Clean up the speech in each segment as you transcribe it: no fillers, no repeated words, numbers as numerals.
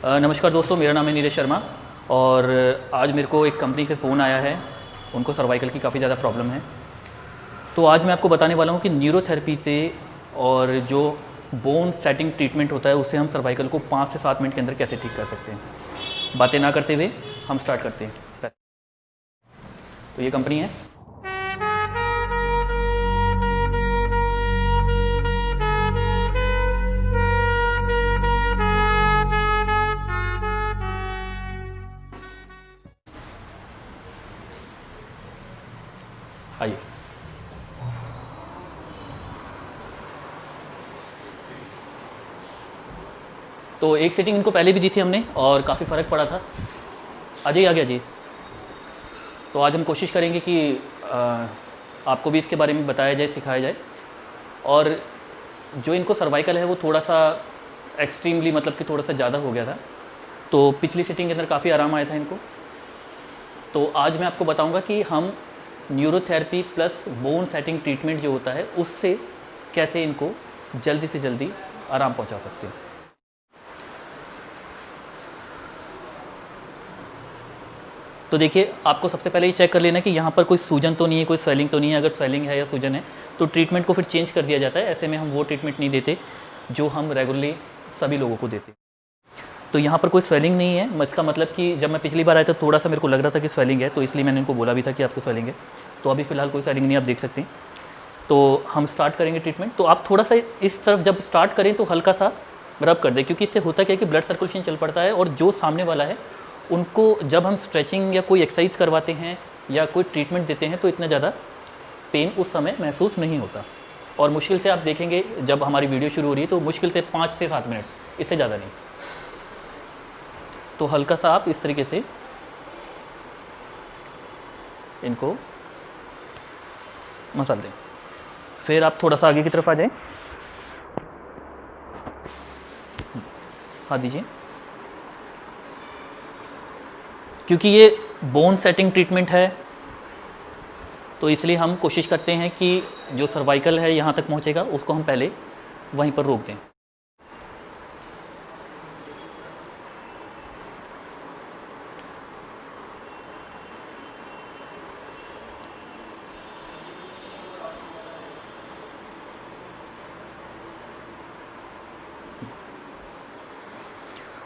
नमस्कार दोस्तों, मेरा नाम है नीरज शर्मा और आज मेरे को एक कंपनी से फ़ोन आया है। उनको सर्वाइकल की काफ़ी ज़्यादा प्रॉब्लम है। तो आज मैं आपको बताने वाला हूँ कि न्यूरोथेरेपी से और जो बोन सेटिंग ट्रीटमेंट होता है उससे हम सर्वाइकल को 5 से 7 मिनट के अंदर कैसे ठीक कर सकते हैं। बातें ना करते हुए हम स्टार्ट करते हैं। तो ये कंपनी है। आइए। तो एक सेटिंग इनको पहले भी दी थी हमने और काफ़ी फ़र्क पड़ा था। अजय आ गया जी। तो आज हम कोशिश करेंगे कि आपको भी इसके बारे में बताया जाए, सिखाया जाए। और जो इनको सर्वाइकल है वो थोड़ा सा एक्सट्रीमली मतलब कि थोड़ा सा ज़्यादा हो गया था। तो पिछली सेटिंग के अंदर काफ़ी आराम आया था इनको। तो आज मैं आपको बताऊंगा कि हम neurotherapy plus bone setting treatment जो होता है उससे कैसे इनको जल्दी से जल्दी आराम पहुंचा सकते हैं। तो देखिए, आपको सबसे पहले ये चेक कर लेना है कि यहाँ पर कोई सूजन तो नहीं है, कोई स्वेलिंग तो नहीं है। अगर स्वेलिंग है या सूजन है तो ट्रीटमेंट को फिर चेंज कर दिया जाता है। ऐसे में हम वो ट्रीटमेंट नहीं देते जो हम रेगुलरली सभी लोगों को देते। तो यहाँ पर कोई स्वेलिंग नहीं है। इसका मतलब कि जब मैं पिछली बार आया था थोड़ा सा मेरे को लग रहा था कि स्वेलिंग है, तो इसलिए मैंने इनको बोला भी था कि आपको स्वेलिंग है। तो अभी फ़िलहाल कोई स्वेलिंग नहीं, आप देख सकते हैं। तो हम स्टार्ट करेंगे ट्रीटमेंट। तो आप थोड़ा सा इस तरफ जब स्टार्ट करें तो हल्का सा रब कर दें, क्योंकि इससे होता क्या है कि ब्लड सर्कुलेशन चल पड़ता है और जो सामने वाला है उनको जब हम स्ट्रेचिंग या कोई एक्सरसाइज करवाते हैं या कोई ट्रीटमेंट देते हैं तो इतना ज़्यादा पेन उस समय महसूस नहीं होता। और मुश्किल से आप देखेंगे जब हमारी वीडियो शुरू हो रही है तो मुश्किल से 5 से 7 मिनट, इससे ज़्यादा नहीं। तो हल्का सा आप इस तरीके से इनको मसल दें। फिर आप थोड़ा सा आगे की तरफ आ जाएं। हाथ दीजिए। क्योंकि ये बोन सेटिंग ट्रीटमेंट है तो इसलिए हम कोशिश करते हैं कि जो सर्वाइकल है यहाँ तक पहुँचेगा उसको हम पहले वहीं पर रोक दें।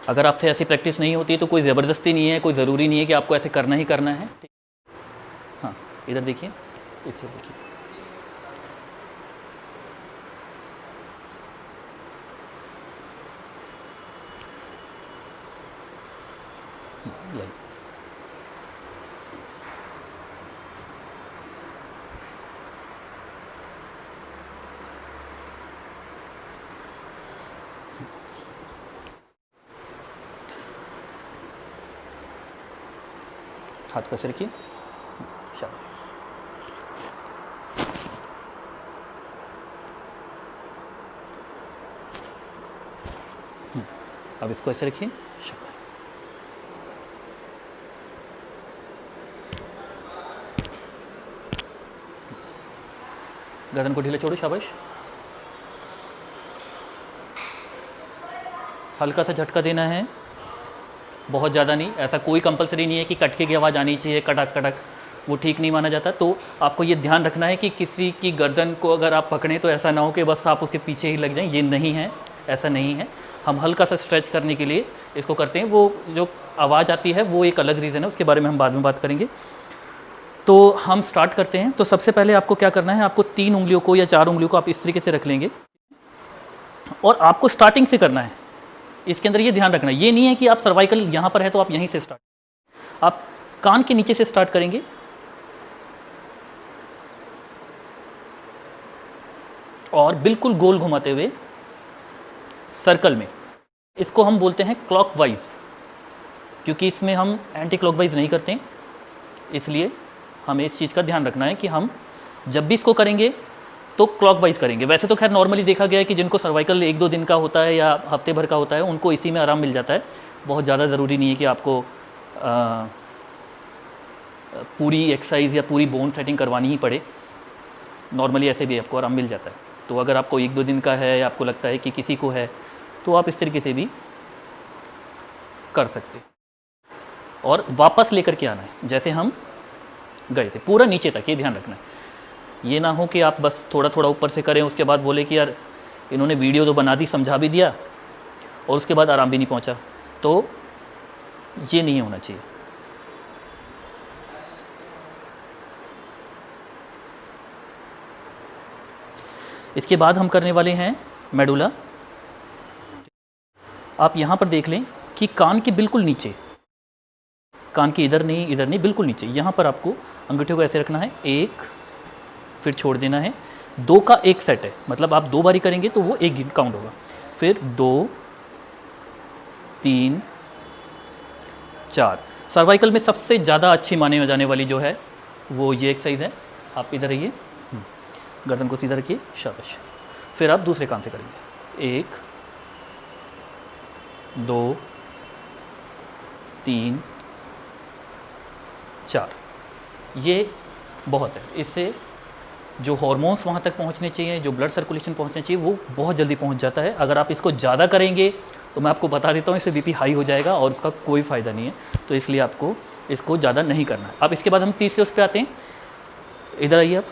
अगर आपसे ऐसी प्रैक्टिस नहीं होती तो कोई ज़बरदस्ती नहीं है, कोई ज़रूरी नहीं है कि आपको ऐसे करना ही करना है। हाँ, इधर देखिए, इससे देखिए। हाथ कैसे रखिए। शाबाश। अब इसको ऐसे रखिए। शाबाश। गर्दन को ढीला छोड़ो। शाबाश। हल्का सा झटका देना है, बहुत ज़्यादा नहीं। ऐसा कोई कंपलसरी नहीं है कि कटके की आवाज़ आनी चाहिए, कटक कटक, वो ठीक नहीं माना जाता। तो आपको ये ध्यान रखना है कि किसी की गर्दन को अगर आप पकड़ें तो ऐसा ना हो कि बस आप उसके पीछे ही लग जाएं। ये नहीं है, ऐसा नहीं है। हम हल्का सा स्ट्रेच करने के लिए इसको करते हैं। वो जो आवाज़ आती है वो एक अलग रीज़न है, उसके बारे में हम बाद में बात करेंगे। तो हम स्टार्ट करते हैं। तो सबसे पहले आपको क्या करना है, आपको 3 उंगलियों को या 4 उंगलियों को आप इस तरीके से रख लेंगे और आपको स्टार्टिंग से करना है। इसके अंदर ये ध्यान रखना, ये नहीं है कि आप सर्वाइकल यहाँ पर है तो आप यहीं से स्टार्ट, आप कान के नीचे से स्टार्ट करेंगे और बिल्कुल गोल घुमाते हुए सर्कल में। इसको हम बोलते हैं क्लॉकवाइज, क्योंकि इसमें हम एंटी क्लॉकवाइज नहीं करते, इसलिए हमें इस चीज़ का ध्यान रखना है कि हम जब भी इसको करेंगे तो क्लॉकवाइज करेंगे। वैसे तो खैर नॉर्मली देखा गया है कि जिनको सर्वाइकल 1-2 दिन का होता है या हफ्ते भर का होता है उनको इसी में आराम मिल जाता है। बहुत ज़्यादा ज़रूरी नहीं है कि आपको पूरी एक्सरसाइज या पूरी बोन सेटिंग करवानी ही पड़े। नॉर्मली ऐसे भी आपको आराम मिल जाता है। तो अगर आपको 1-2 दिन का है या आपको लगता है कि किसी को है तो आप इस तरीके से भी कर सकते और वापस लेकर के आना है जैसे हम गए थे, पूरा नीचे तक, ये ध्यान रखना है। ये ना हो कि आप बस थोड़ा थोड़ा ऊपर से करें, उसके बाद बोले कि यार इन्होंने वीडियो तो बना दी, समझा भी दिया और उसके बाद आराम भी नहीं पहुंचा, तो ये नहीं होना चाहिए। इसके बाद हम करने वाले हैं मेडुला। आप यहाँ पर देख लें कि कान के बिल्कुल नीचे, कान के इधर नहीं, बिल्कुल नीचे, यहाँ पर आपको अंगूठे को ऐसे रखना है, एक फिर छोड़ देना है। 2 का एक सेट है, मतलब आप 2 बारी करेंगे तो वो एक काउंट होगा। फिर 2, 3, 4। सर्वाइकल में सबसे ज़्यादा अच्छी माने जाने वाली जो है वो ये एक्सरसाइज है। आप इधर रहिए, गर्दन को सीधा रखिए, शाबाश। फिर आप दूसरे कान से करेंगे, 1, 2, 3, 4। ये बहुत है, इससे जो हार्मोन्स वहाँ तक पहुँचने चाहिए, जो ब्लड सर्कुलेशन पहुँचने चाहिए, वो बहुत जल्दी पहुँच जाता है। अगर आप इसको ज़्यादा करेंगे तो मैं आपको बता देता हूँ इससे बीपी हाई हो जाएगा और उसका कोई फ़ायदा नहीं है, तो इसलिए आपको इसको ज़्यादा नहीं करना है। अब इसके बाद हम तीसरे उस पर आते हैं, इधर आइए आप।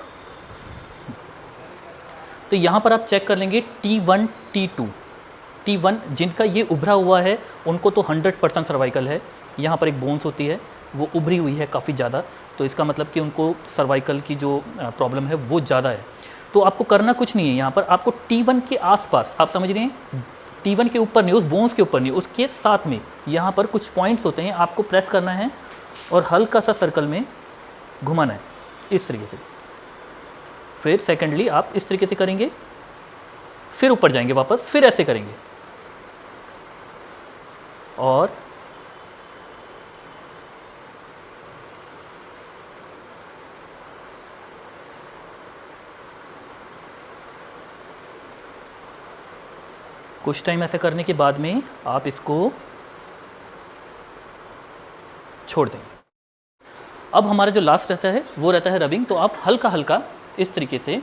तो यहाँ पर आप चेक कर लेंगे T1, T2। T1 जिनका ये उभरा हुआ है उनको तो 100% सर्वाइकल है। यहाँ पर एक बोन्स होती है वो उभरी हुई है काफ़ी ज़्यादा, तो इसका मतलब कि उनको सर्वाइकल की जो प्रॉब्लम है वो ज़्यादा है। तो आपको करना कुछ नहीं है, यहाँ पर आपको T1 के आसपास, आप समझ रहे हैं, T1 के ऊपर नहीं, उस बोन्स के ऊपर नहीं, उसके साथ में यहाँ पर कुछ पॉइंट्स होते हैं, आपको प्रेस करना है और हल्का सा सर्कल में घुमाना है इस तरीके से। फिर सेकेंडली आप इस तरीके से करेंगे, फिर ऊपर जाएंगे वापस, फिर ऐसे करेंगे और कुछ टाइम ऐसे करने के बाद में आप इसको छोड़ देंगे। अब हमारा जो लास्ट रहता है वो रहता है रबिंग। तो आप हल्का हल्का इस तरीके से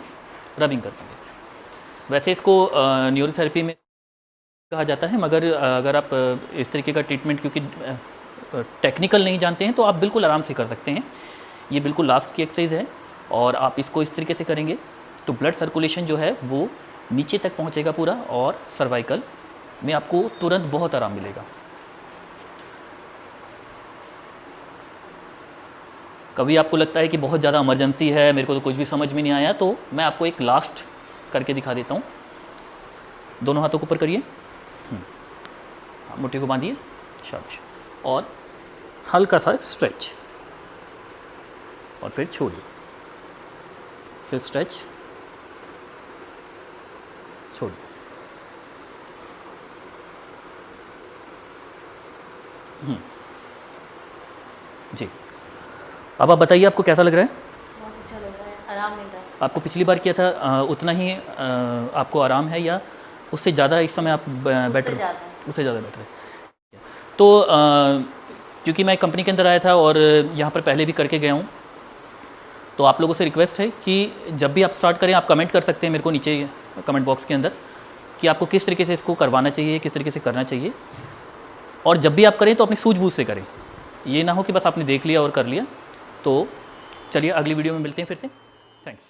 रबिंग कर देंगे। वैसे इसको न्यूरोथेरेपी में कहा जाता है, मगर अगर आप इस तरीके का ट्रीटमेंट क्योंकि टेक्निकल नहीं जानते हैं तो आप बिल्कुल आराम से कर सकते हैं। ये बिल्कुल लास्ट की एक्सरसाइज है और आप इसको इस तरीके से करेंगे तो ब्लड सर्कुलेशन जो है वो नीचे तक पहुंचेगा पूरा और सर्वाइकल में आपको तुरंत बहुत आराम मिलेगा। कभी आपको लगता है कि बहुत ज़्यादा इमरजेंसी है, मेरे को तो कुछ भी समझ में नहीं आया, तो मैं आपको एक लास्ट करके दिखा देता हूँ। दोनों हाथों को ऊपर करिए, मुट्ठी को बांधिए, शाबाश, और हल्का सा स्ट्रेच और फिर छोड़िए, फिर स्ट्रेच, छोड़िए। जी, अब आप बताइए आपको कैसा लग रहा है? बहुत अच्छा लग रहा है, आराम मिल रहा है। आपको पिछली बार किया था उतना ही आपको आराम है या उससे ज़्यादा इस समय आप बेटर? उससे ज़्यादा बेटर है। तो क्योंकि मैं कंपनी के अंदर आया था और यहाँ पर पहले भी करके गया हूँ, तो आप लोगों से रिक्वेस्ट है कि जब भी आप स्टार्ट करें आप कमेंट कर सकते हैं मेरे को नीचे कमेंट बॉक्स के अंदर कि आपको किस तरीके से इसको करवाना चाहिए, किस तरीके से करना चाहिए। और जब भी आप करें तो अपनी सूझबूझ से करें, ये ना हो कि बस आपने देख लिया और कर लिया। तो चलिए अगली वीडियो में मिलते हैं फिर से। थैंक्स।